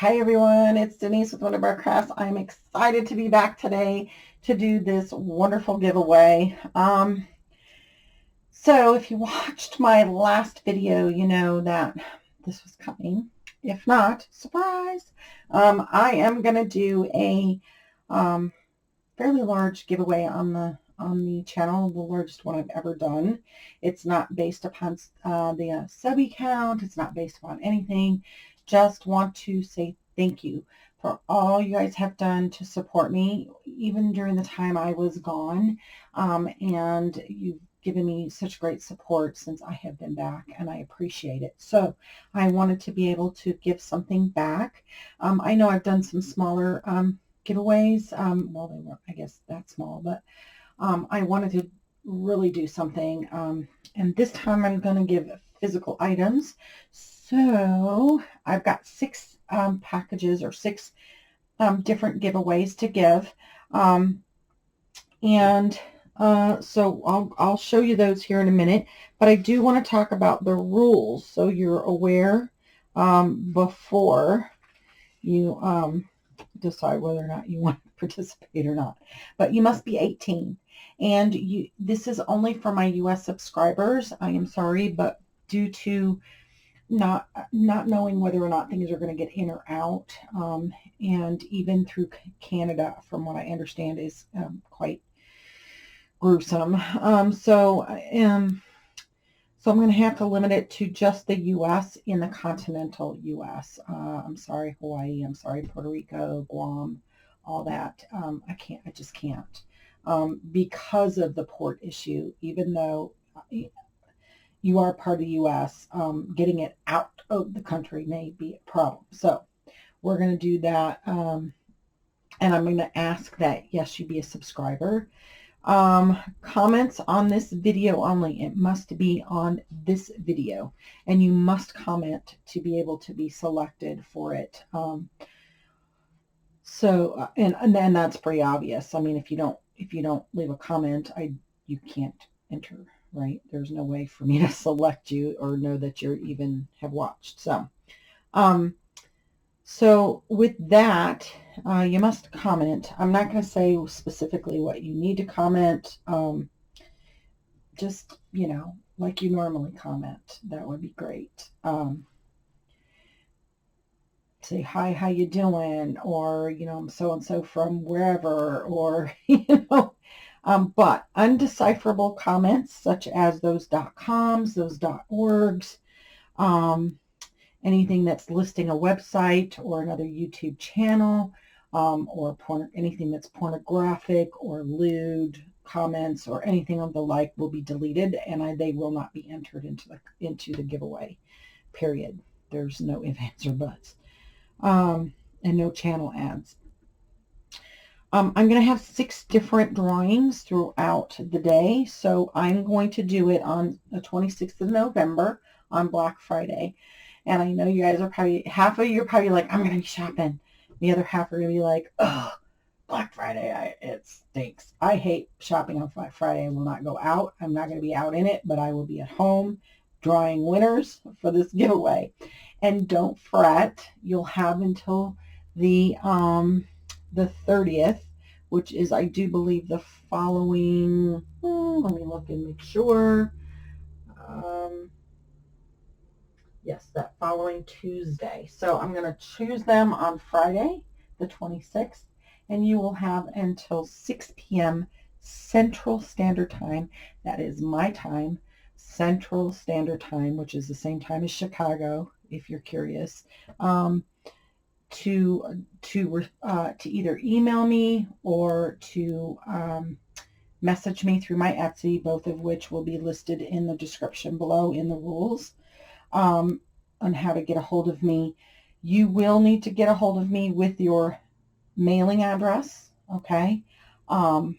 Hi everyone, it's Denise with Wondubar Crafts. I'm excited to be back today to do this wonderful giveaway. So if you watched my last video, you know that this was coming. If not, surprise! I am going to do a fairly large giveaway on the channel, the largest one I've ever done. It's not based upon the subby count. It's not based upon anything. Just want to say thank you for all you guys have done to support me, even during the time I was gone. And you've given me such great support since I have been back, and I appreciate it. So I wanted to be able to give something back. I know I've done some smaller giveaways. Well, they weren't, I guess, that small, but I wanted to really do something. And this time I'm going to give physical items. So I've got 6 packages or 6 different giveaways to give. So I'll show you those here in a minute, but I do want to talk about the rules so you're aware before you decide whether or not you want to participate or not. But you must be 18, and this is only for my US subscribers. I am sorry, but due to not knowing whether or not things are going to get in or out, and even through Canada, from what I understand, is quite gruesome. So I'm going to have to limit it to just the U.S. in the continental U.S. I'm sorry, Hawaii. I'm sorry, Puerto Rico, Guam, all that. I just can't. Because of the port issue, even though you are part of the U.S., getting it out of the country may be a problem. So we're going to do that. And I'm going to ask that, yes, you be a subscriber. Comments on this video only. It must be on this video, and you must comment to be able to be selected for it. And then that's pretty obvious. I mean, if you don't leave a comment, you can't enter, right? There's no way for me to select you or know that you even have watched. So with that, you must comment. I'm not going to say specifically what you need to comment. Just, like you normally comment. That would be great. Say, hi, how you doing? Or, I'm so-and-so from wherever, or, but undecipherable comments such as those .coms, those .orgs, anything that's listing a website or another YouTube channel, or anything that's pornographic or lewd comments or anything of the like will be deleted, and they will not be entered into the giveaway. Period. There's no ifs, ands, or buts, and no channel ads. I'm going to have 6 different drawings throughout the day, so I'm going to do it on the 26th of November on Black Friday. And I know you guys are probably, half of you are probably like, I'm going to be shopping. The other half are going to be like, oh, Black Friday, it stinks. I hate shopping on Black Friday. I will not go out. I'm not going to be out in it, but I will be at home drawing winners for this giveaway. And don't fret. You'll have until the 30th, which is, I do believe, the following, let me look and make sure. Yes, that following Tuesday. So I'm going to choose them on Friday, the 26th, and you will have until 6 p.m. Central Standard Time. That is my time, Central Standard Time, which is the same time as Chicago, if you're curious, to either email me or to message me through my Etsy, both of which will be listed in the description below in the rules. On how to get a hold of me. You will need to get a hold of me with your mailing address, okay? And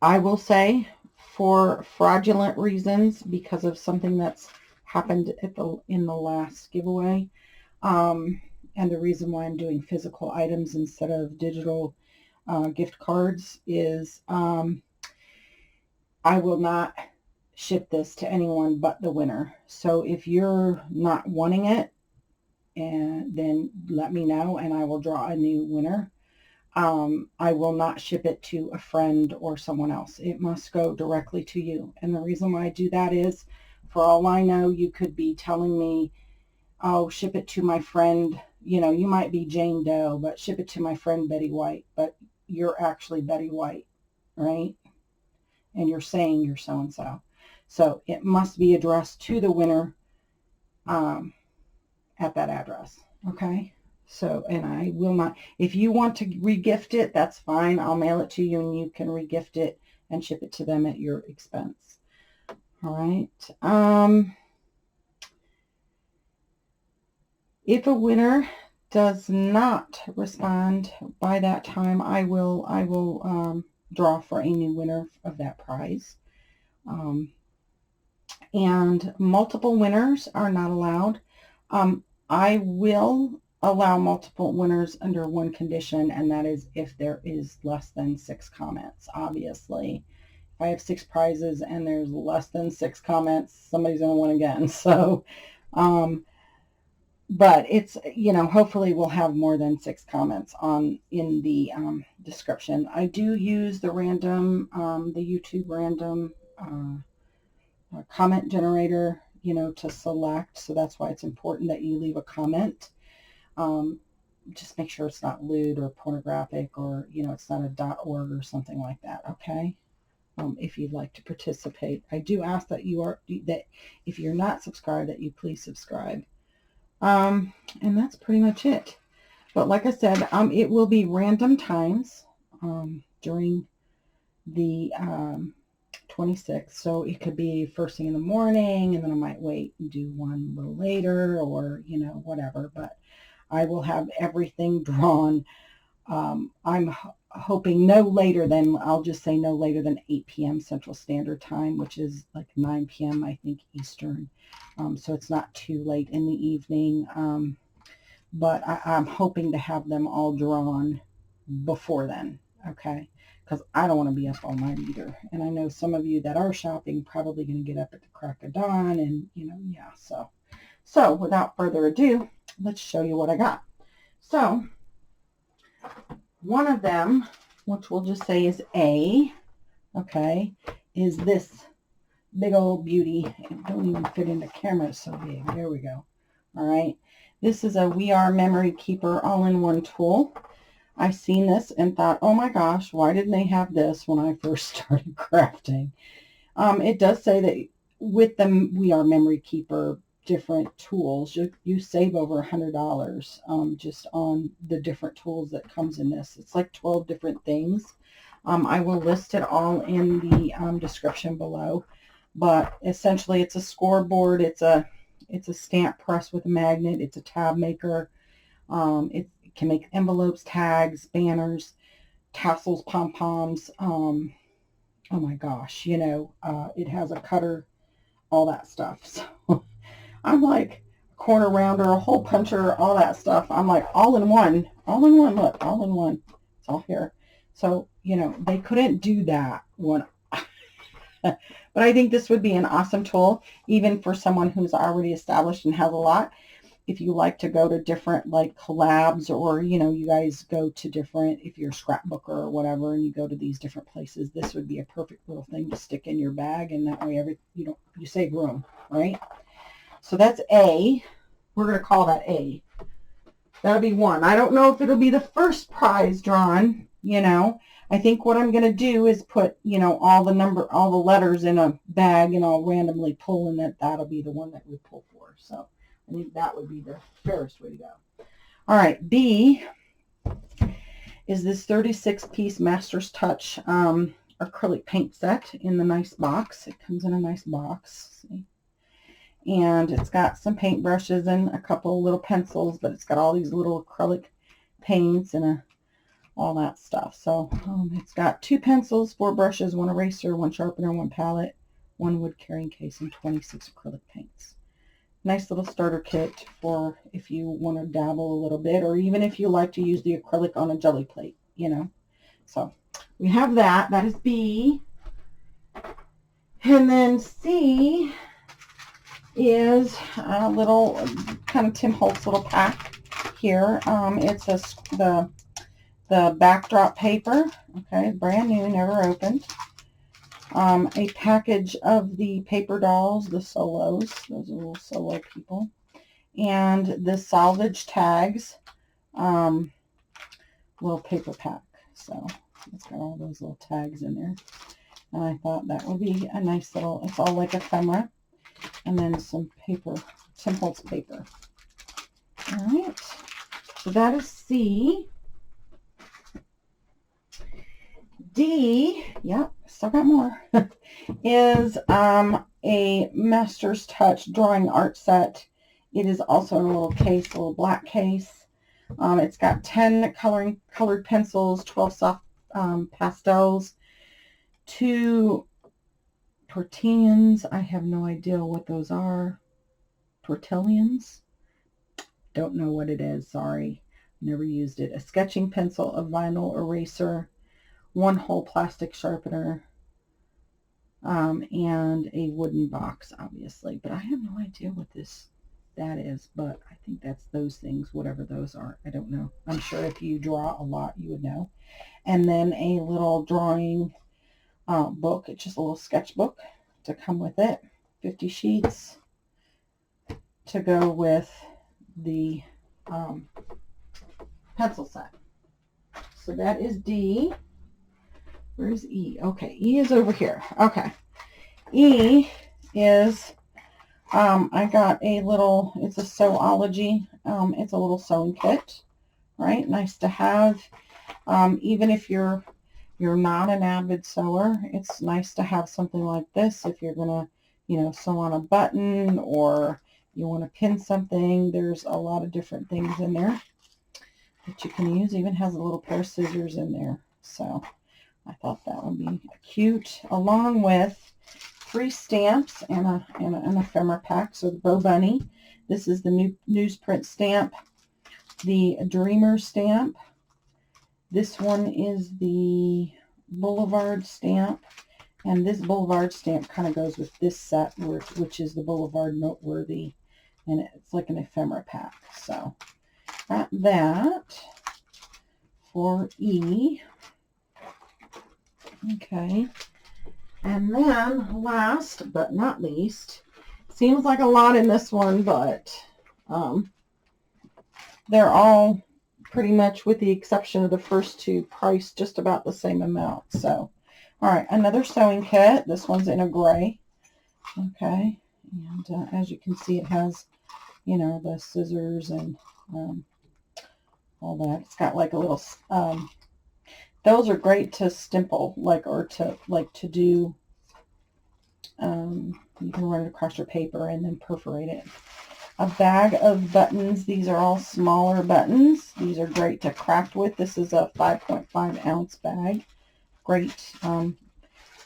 I will say, for fraudulent reasons, because of something that's happened in the last giveaway, and the reason why I'm doing physical items instead of digital gift cards is I will not ship this to anyone but the winner. So if you're not wanting it, and then let me know and I will draw a new winner. I will not ship it to a friend or someone else. It must go directly to you. And the reason why I do that is, for all I know, you could be telling me, oh, ship it to my friend. You know, you might be Jane Doe, but ship it to my friend Betty White. But you're actually Betty White, right? And you're saying you're so-and-so. So it must be addressed to the winner at that address, okay? So, and I will not, if you want to regift it, that's fine. I'll mail it to you and you can regift it and ship it to them at your expense. All right. If a winner does not respond by that time, I will draw for a new winner of that prize. And multiple winners are not allowed. I will allow multiple winners under one condition, and that is if there is less than 6 comments. Obviously, if I have 6 prizes and there's less than 6 comments, somebody's going to win again. So, but it's, you know, hopefully we'll have more than 6 comments in the description. I do use the random, the YouTube random comment generator, you know, to select. So that's why it's important that you leave a comment. Just make sure it's not lewd or pornographic, or, you know, it's not a .org or something like that. Okay. If you'd like to participate, I do ask that that if you're not subscribed, that you please subscribe. And that's pretty much it. But like I said, it will be random times, during the, 26th. So it could be first thing in the morning, and then I might wait and do one a little later, or, you know, whatever. But I will have everything drawn. I'm hoping no later than, I'll just say no later than 8 p.m. Central Standard Time, which is like 9 p.m. I think Eastern. So it's not too late in the evening. But I'm hoping to have them all drawn before then. Okay. Because I don't want to be up all night either. And I know some of you that are shopping probably going to get up at the crack of dawn, and, you know, yeah. So without further ado, let's show you what I got. So one of them, which we'll just say is A, okay, is this big old beauty. It don't even fit in the camera, it's so big. There we go. All right. This is a We Are Memory Keeper all-in-one tool. I seen this and thought, oh my gosh, why didn't they have this when I first started crafting? It does say that with the We Are Memory Keeper different tools, you save over $100 just on the different tools that comes in this. It's like 12 different things. I will list it all in the description below. But essentially, it's a scoreboard. It's a stamp press with a magnet. It's a tab maker. It can make envelopes, tags, banners, tassels, pom-poms. Oh my gosh, you know, it has a cutter, all that stuff. So I'm like a corner rounder, a hole puncher, all that stuff. I'm like all in one, look, all in one. It's all here. So, you know, they couldn't do that one. But I think this would be an awesome tool, even for someone who's already established and has a lot. If you like to go to different like collabs, or, you know, you guys go to different, if you're a scrapbooker or whatever, and you go to these different places, this would be a perfect little thing to stick in your bag, and that way you save room, right? So that's A. We're going to call that A. That'll be one. I don't know if it'll be the first prize drawn, you know. I think what I'm going to do is put, you know, all the letters in a bag, and I'll randomly pull, and that'll be the one that we pull for. So I think that would be the fairest way to go. All right, B is this 36-piece Master's Touch acrylic paint set in the nice box. It comes in a nice box. See? And it's got some paint brushes and a couple little pencils, but it's got all these little acrylic paints and all that stuff. So it's got 2 pencils, 4 brushes, 1 eraser, 1 sharpener, 1 palette, 1 wood carrying case, and 26 acrylic paints. Nice little starter kit for if you want to dabble a little bit, or even if you like to use the acrylic on a jelly plate, you know. So we have that. That is B. And then C is a little kind of Tim Holtz little pack here. It's the backdrop paper. Okay, brand new, never opened. A package of the paper dolls, the solos. Those are little solo people. And the salvage tags. Little paper pack. So it's got all those little tags in there. And I thought that would be a nice little, it's all like ephemera. And then some paper, Tim Holtz paper. All right. So that is C. D, yep, still got more, is a Master's Touch drawing art set. It is also in a little case, a little black case. It's got 10 colored pencils, 12 soft pastels, 2 Tortillions. I have no idea what those are. Tortillions? Don't know what it is, sorry. Never used it. A sketching pencil, a vinyl eraser, 1 whole plastic sharpener, and a wooden box, obviously. But I have no idea what that is, but I think that's those things, whatever those are. I don't know. I'm sure if you draw a lot, you would know. And then a little drawing book. It's just a little sketchbook to come with it. 50 sheets to go with the pencil set. So that is D. Where's E? Okay, E is over here. Okay. E is, I got a little, it's a Sewology, it's a little sewing kit, right? Nice to have. Even if you're not an avid sewer, it's nice to have something like this if you're going to, sew on a button or you want to pin something. There's a lot of different things in there that you can use. Even has a little pair of scissors in there. So I thought that would be cute, along with 3 stamps and an ephemera pack. So the Bo Bunny. This is the Newsprint stamp, the Dreamer stamp. This one is the Boulevard stamp, and this Boulevard stamp kind of goes with this set, which is the Boulevard Noteworthy, and it's like an ephemera pack. So got that for E. Okay, and then last but not least, seems like a lot in this one, but they're all pretty much, with the exception of the first 2, priced just about the same amount. So, all right, another sewing kit. This one's in a gray. Okay, and as you can see, it has, the scissors and all that. It's got like a little, those are great to stimple, to do, you can run it across your paper and then perforate it. A bag of buttons. These are all smaller buttons. These are great to craft with. This is a 5.5 ounce bag. Great. A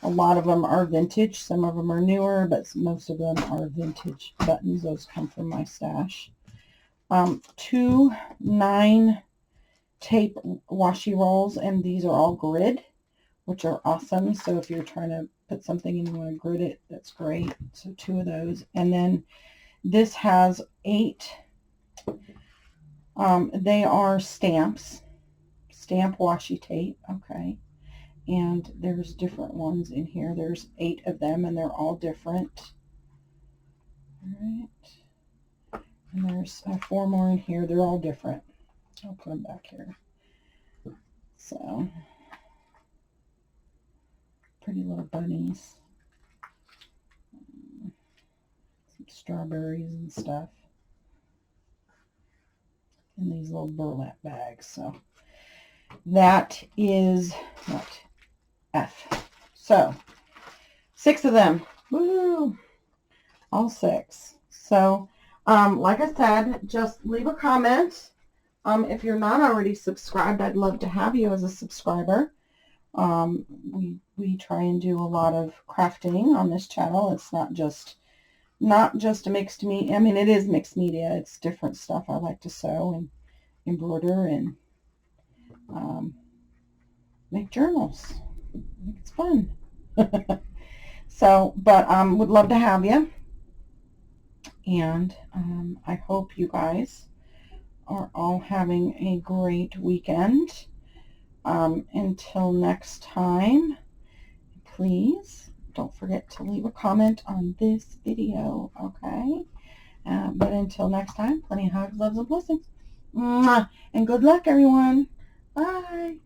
lot of them are vintage. Some of them are newer, but most of them are vintage buttons. Those come from my stash. 2 9 tape washi rolls, and these are all grid, which are awesome. So if you're trying to put something and you want to grid it, that's great. So 2 of those. And then this has 8, they are stamps, stamp washi tape, okay, and there's different ones in here. There's 8 of them, and they're all different. All right, and there's 4 more in here. They're all different. I'll put them back here. So, pretty little bunnies. Strawberries and stuff in these little burlap bags. So that is what, F. So 6 of them. Woo! All 6. So like I said, just leave a comment. If you're not already subscribed, I'd love to have you as a subscriber. We try and do a lot of crafting on this channel. It's not just a mixed media. I mean, it is mixed media. It's different stuff. I like to sew and embroider and make journals. I think it's fun. So, but would love to have you. And I hope you guys are all having a great weekend. Until next time, please don't forget to leave a comment on this video, okay? But until next time, plenty of hugs, loves, and blessings. Mwah! And good luck, everyone. Bye.